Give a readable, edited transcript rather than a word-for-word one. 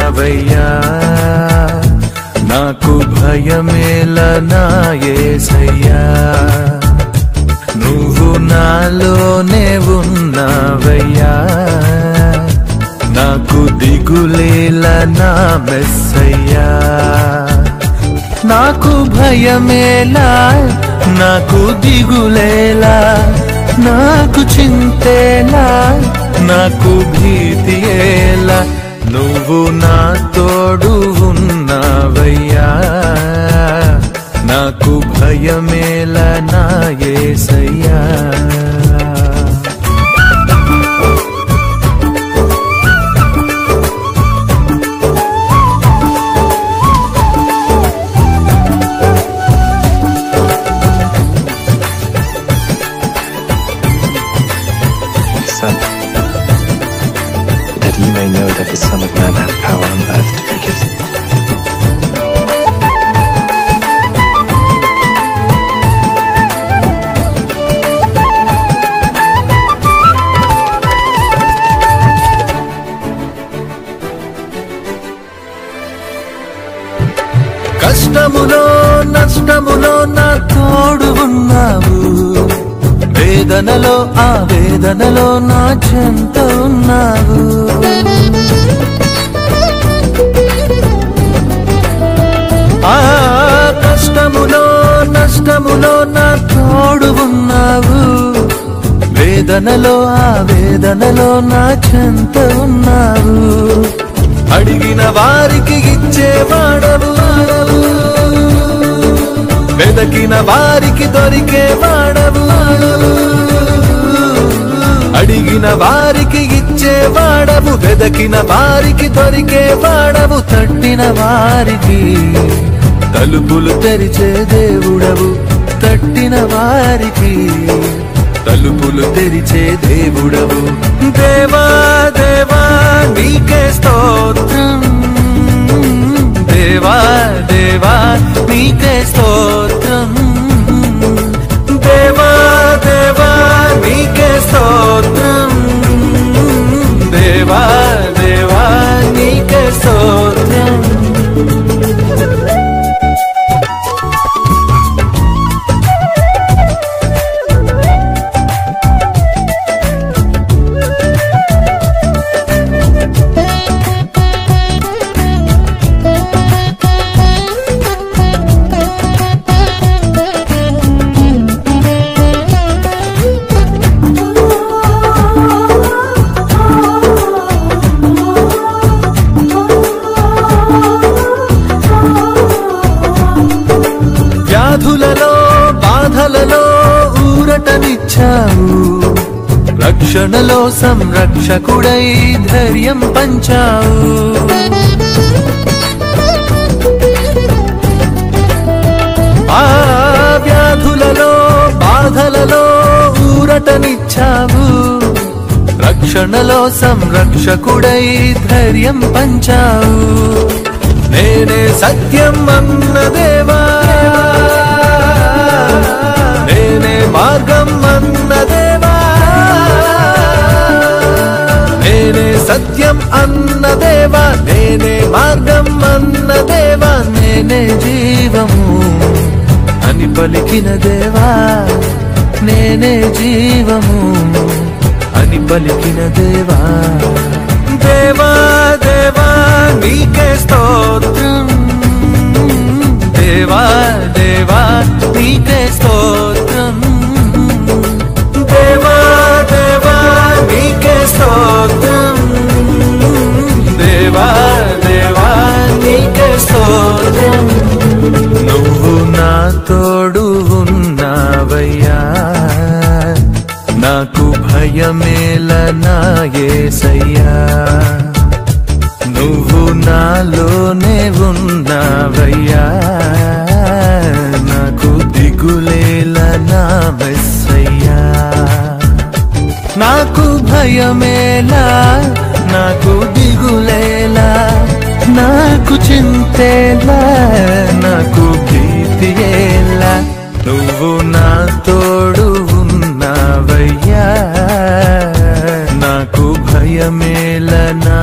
ఉన్నావయ్యా నాకు భయమేలా నా యేసయ్యా నువ్వు నాలోనే ఉన్నావయ్యా నాకు దిగులేలా నా మెస్సయ్యా నాకు భయమేలా నాకు దిగులేలా నాకు చింతేలా నాకు భీతియేలా నువ్వు నా తోడు ఉన్నావయ్యా నాకు భయమేలా నా యేసయ్యా That ye may know that the Son of Man hath power on earth to forgive sins. కష్టములో నష్టములో నా తోడు ఉన్నావు వేదనలో ఆ వేదనలో నా చెంత ఉన్నావు ఆ కష్టములో నష్టములో నా తోడు ఉన్నావు వేదనలో ఆ వేదనలో నా చెంత ఉన్నావు అడిగిన వారికి ఇచ్చేవాడవు వెదకిన వారికి దొరికేవాడవు అడిగిన వారికి ఇచ్చేవాడవు వెదకిన వారికి దొరికేవాడవు తట్టిన వారికి తలుపులు తెరిచే దేవుడవు తట్టిన వారికి తలుపులు తెరిచే దేవుడవు దేవా దేవా నీకే స్తోత్రం దేవా దేవా నీకే స్తోత్రం దేవా దేవా నీకే స్తోత్రం దేవా దేవా నీకే స్తోత్రం వ్యాధులలో బాధలలో ఊరటనిచ్చావు రక్షణలో సంరక్షకుడై ధైర్యం పంచావు ఆ వ్యాధులలో బాధలలో ఊరటనిచ్చావు రక్షణలో సంరక్షకుడై ధైర్యం పంచావు నేనే సత్యం అన్న దేవా నేనే మార్గం అన్న దేవా నేనే సత్యం అన్న దేవా నేనే మార్గం అన్న దేవా నేనే జీవము అని పలికిన దేవా నేనే జీవము అని పలికిన దేవా దేవా దేవా నీకే స్తోత్రం దేవా దేవా నీకే స్తోత్రం దేవా దేవా నీకే స్తోత్రం దేవా దేవా నీకే స్తోత్రం నువ్వు నా తోడు ఉన్నావయ్యా నాకు భయమేలా నా యేసయ్యా నువ్వు నాలోనే ఉన్నావయ్యా నాకు దిగులేలా నా మెస్సయ్యా నాకు భయమేలా నాకు దిగులేలా నాకు చింతేలా నాకు భీతియేలా నువ్వు నా తోడు ఉన్నావయ్యా నాకు భయమేలా నా